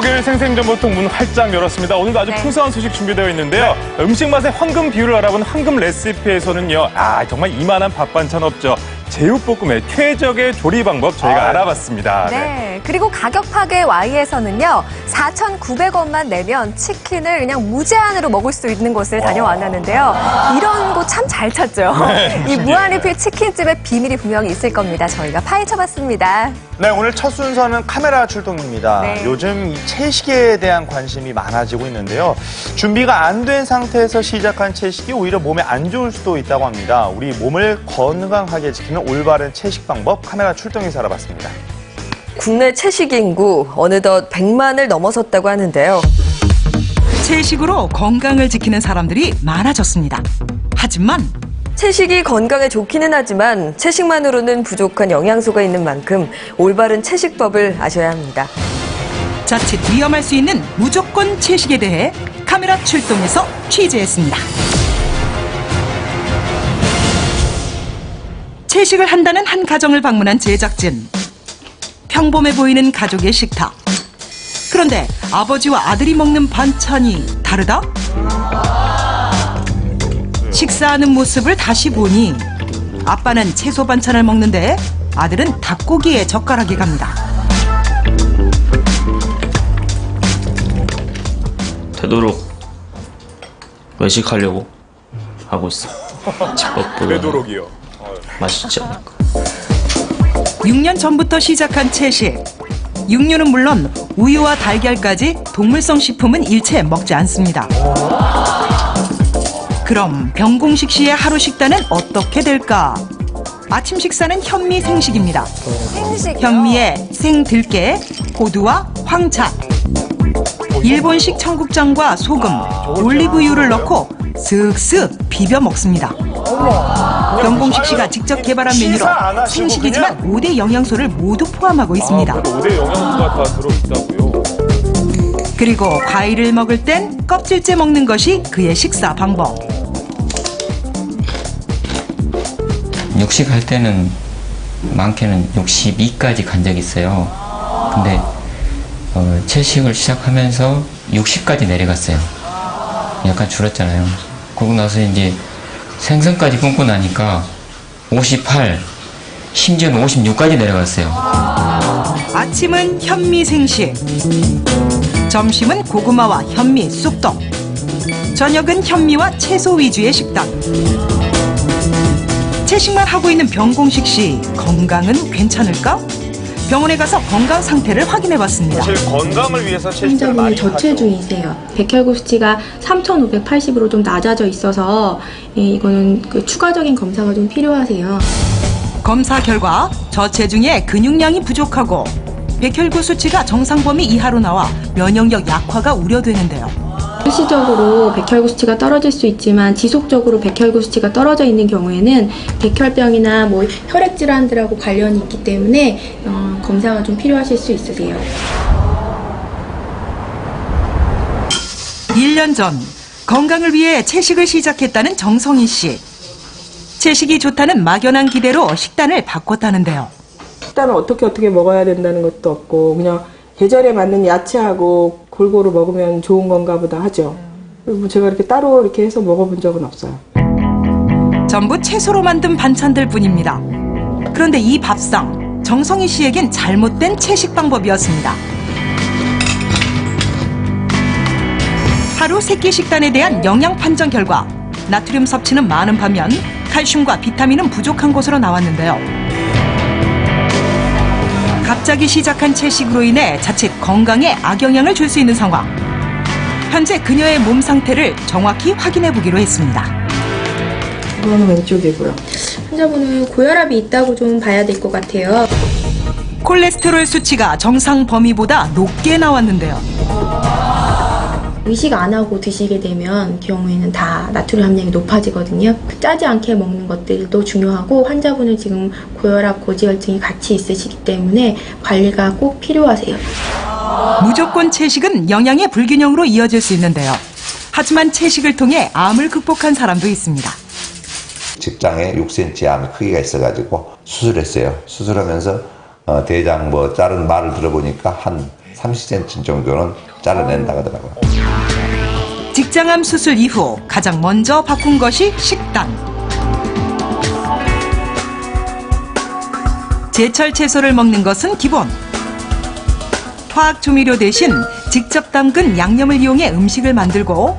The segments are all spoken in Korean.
목요일 생생정보통 문 활짝 열었습니다. 오늘도 아주 풍성한 소식 준비되어 있는데요. 음식 맛의 황금 비율을 알아보는 황금 레시피에서는요. 정말 이만한 밥 반찬 없죠. 제육볶음의 최적의 조리 방법 저희가 알아봤습니다. 네. 그리고 가격 파괴 Y에서는요. 4,900원만 내면 치킨을 그냥 무제한으로 먹을 수 있는 곳을 다녀왔는데요. 이런 곳 참 잘 찾죠. 이 무한리필 치킨집의 비밀이 분명히 있을 겁니다. 저희가 파헤쳐봤습니다. 네, 오늘 첫 순서는 카메라 출동입니다. 네. 요즘 이 채식에 대한 관심이 많아지고 있는데요. 준비가 안 된 상태에서 시작한 채식이 오히려 몸에 안 좋을 수도 있다고 합니다. 우리 몸을 건강하게 지키는 올바른 채식 방법 카메라 출동해서 알아봤습니다. 국내 채식 인구 어느덧 100만을 넘어섰다고 하는데요. 채식으로 건강을 지키는 사람들이 많아졌습니다. 하지만 채식이 건강에 좋기는 하지만 채식만으로는 부족한 영양소가 있는 만큼 올바른 채식법을 아셔야 합니다. 자칫 위험할 수 있는 무조건 채식에 대해 카메라 출동해서 취재했습니다. 채식을 한다는 한 가정을 방문한 제작진. 평범해 보이는 가족의 식탁. 그런데 아버지와 아들이 먹는 반찬이 다르다? 식사하는 모습을 다시 보니 아빠는 채소 반찬을 먹는데 아들은 닭고기에 젓가락이 갑니다. 되도록 외식하려고 하고 있어. 집밥보다 되도록이요. 맛있지 않을까. 6년 전부터 시작한 채식. 육류는 물론 우유와 달걀까지 동물성 식품은 일체 먹지 않습니다. 그럼 병공식 씨의 하루 식단은 어떻게 될까? 아침 식사는 현미 생식입니다. 현미에 생들깨, 호두와 황차, 일본식 청국장과 소금, 올리브유를 넣고 슥슥 비벼 먹습니다. 병공식 씨가 직접 개발한 메뉴로 생식이지만 5대 영양소를 모두 포함하고 있습니다. 5대 영양소가 다 들어있다고요? 그리고 과일을 먹을 땐 껍질째 먹는 것이 그의 식사 방법. 육식할 때는 많게는 62까지 간 적이 있어요. 근데 채식을 시작하면서 60까지 내려갔어요. 약간 줄었잖아요. 그러고 나서 이제 생선까지 끊고 나니까 58, 심지어는 56까지 내려갔어요. 아침은 현미 생식, 점심은 고구마와 현미 쑥떡, 저녁은 현미와 채소 위주의 식단. 채식만 하고 있는 병공식 씨, 건강은 괜찮을까? 병원에 가서 건강 상태를 확인해봤습니다. 사실 건강을 위해서 채식을 환자분이 많이 하죠. 저체중이세요. 백혈구 수치가 3,580으로 좀 낮아져 있어서 이거는 추가적인 검사가 좀 필요하세요. 검사 결과 저체중에 근육량이 부족하고 백혈구 수치가 정상 범위 이하로 나와 면역력 약화가 우려되는데요. 일시적으로 백혈구 수치가 떨어질 수 있지만 지속적으로 백혈구 수치가 떨어져 있는 경우에는 백혈병이나 혈액 질환들하고 관련이 있기 때문에 검사가 좀 필요하실 수 있으세요. 1년 전 건강을 위해 채식을 시작했다는 정성희 씨. 채식이 좋다는 막연한 기대로 식단을 바꿨다는데요. 식단을 어떻게 먹어야 된다는 것도 없고 그냥 계절에 맞는 야채하고 골고루 먹으면 좋은 건가 보다 하죠. 그리고 제가 이렇게 따로 이렇게 해서 먹어본 적은 없어요. 전부 채소로 만든 반찬들 뿐입니다. 그런데 이 밥상, 정성희 씨에겐 잘못된 채식 방법이었습니다. 하루 3끼 식단에 대한 영양 판정 결과 나트륨 섭취는 많은 반면 칼슘과 비타민은 부족한 것으로 나왔는데요. 갑자기 시작한 채식으로 인해 자칫 건강에 악영향을 줄 수 있는 상황. 현재 그녀의 몸 상태를 정확히 확인해 보기로 했습니다. 이거는 왼쪽이고요. 환자분은 고혈압이 있다고 좀 봐야 될 것 같아요. 콜레스테롤 수치가 정상 범위보다 높게 나왔는데요. 의식 안 하고 드시게 되면 경우에는 다 나트륨 함량이 높아지거든요. 짜지 않게 먹는 것들도 중요하고 환자분은 지금 고혈압, 고지혈증이 같이 있으시기 때문에 관리가 꼭 필요하세요. 무조건 채식은 영양의 불균형으로 이어질 수 있는데요. 하지만 채식을 통해 암을 극복한 사람도 있습니다. 직장에 6cm 암 크기가 있어가지고 수술했어요. 수술하면서 대장 다른 말을 들어보니까 한 30cm 정도는 잘라낸다고 하더라고요. 직장암 수술 이후 가장 먼저 바꾼 것이 식단. 제철 채소를 먹는 것은 기본. 화학 조미료 대신 직접 담근 양념을 이용해 음식을 만들고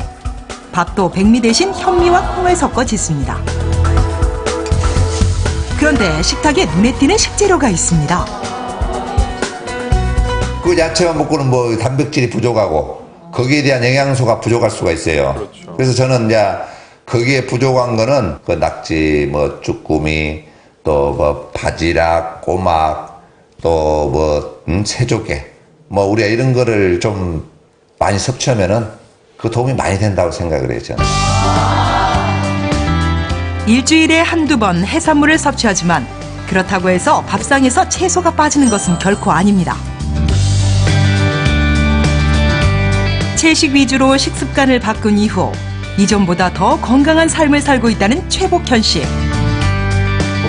밥도 백미 대신 현미와 콩을 섞어 짓습니다. 그런데 식탁에 눈에 띄는 식재료가 있습니다. 그 야채만 먹고는 뭐 단백질이 부족하고 거기에 대한 영양소가 부족할 수가 있어요. 그래서 저는 이제 거기에 부족한 거는 그 낙지, 뭐 쭈꾸미, 또 뭐 바지락, 꼬막, 또 뭐 새조개, 뭐 우리가 이런 거를 좀 많이 섭취하면은 그 도움이 많이 된다고 생각을 해요, 저는. 일주일에 한두 번 해산물을 섭취하지만 그렇다고 해서 밥상에서 채소가 빠지는 것은 결코 아닙니다. 채식 위주로 식습관을 바꾼 이후 이전보다 더 건강한 삶을 살고 있다는 최복현 씨.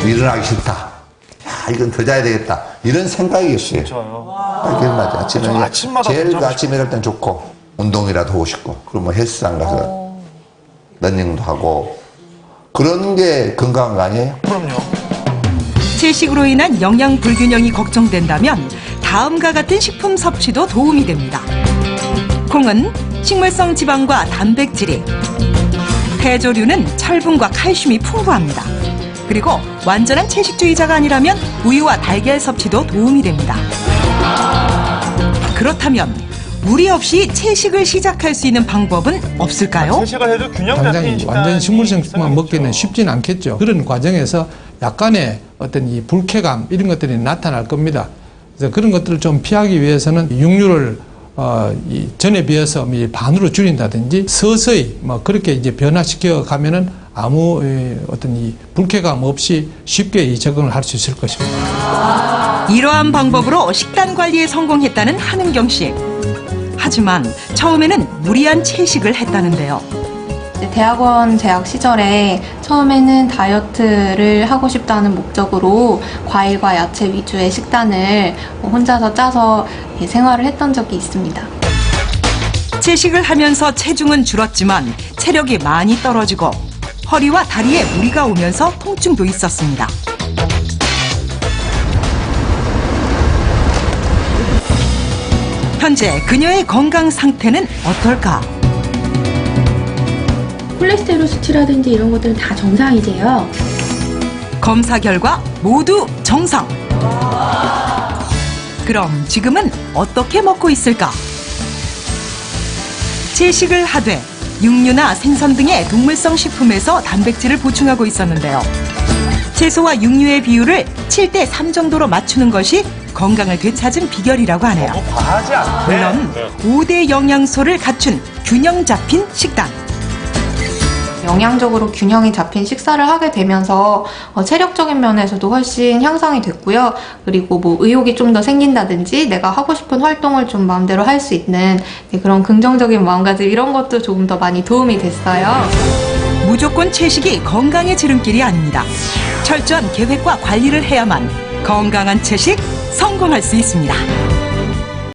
일어나기 싫다. 야, 이건 더 자야 되겠다. 이런 생각이었어요. 그게 맞아. 아침에 제일 아침에 일어날 땐 좋고 운동이라도 하고 싶고 그러면 헬스장 가서 러닝도 하고 그런 게 건강한 거 아니에요? 채식으로 인한 영양 불균형이 걱정된다면 다음과 같은 식품 섭취도 도움이 됩니다. 콩은 식물성 지방과 단백질이, 해조류는 철분과 칼슘이 풍부합니다. 그리고 완전한 채식주의자가 아니라면 우유와 달걀 섭취도 도움이 됩니다. 그렇다면 무리 없이 채식을 시작할 수 있는 방법은 없을까요? 채식을 해도 균형 잡힌 당장 식단이 완전 식물성만 있어야겠죠. 먹기는 쉽지는 않겠죠. 그런 과정에서 약간의 어떤 이 불쾌감 이런 것들이 나타날 겁니다. 그래서 그런 것들을 좀 피하기 위해서는 육류를 이 전에 비해서 반으로 줄인다든지 서서히 뭐 그렇게 이제 변화시켜 가면은 아무 어떤 이 불쾌감 없이 쉽게 이 적응을 할 수 있을 것입니다. 이러한 방법으로 식단 관리에 성공했다는 한은경 씨. 하지만 처음에는 무리한 채식을 했다는데요. 대학원 재학 시절에 처음에는 다이어트를 하고 싶다는 목적으로 과일과 야채 위주의 식단을 혼자서 짜서 생활을 했던 적이 있습니다. 채식을 하면서 체중은 줄었지만 체력이 많이 떨어지고 허리와 다리에 무리가 오면서 통증도 있었습니다. 현재 그녀의 건강 상태는 어떨까? 콜레스테롤 수치라든지 이런 것들은 다 정상이세요. 검사 결과 모두 정상. 그럼 지금은 어떻게 먹고 있을까? 채식을 하되 육류나 생선 등의 동물성 식품에서 단백질을 보충하고 있었는데요. 채소와 육류의 비율을 7대3 정도로 맞추는 것이 건강을 되찾은 비결이라고 하네요. 과하지 않게. 물론 5대 영양소를 갖춘 균형 잡힌 식단. 영양적으로 균형이 잡힌 식사를 하게 되면서 체력적인 면에서도 훨씬 향상이 됐고요. 그리고 뭐 의욕이 좀 더 생긴다든지 내가 하고 싶은 활동을 좀 마음대로 할 수 있는 그런 긍정적인 마음가짐 이런 것도 조금 더 많이 도움이 됐어요. 무조건 채식이 건강의 지름길이 아닙니다. 철저한 계획과 관리를 해야만 건강한 채식 성공할 수 있습니다.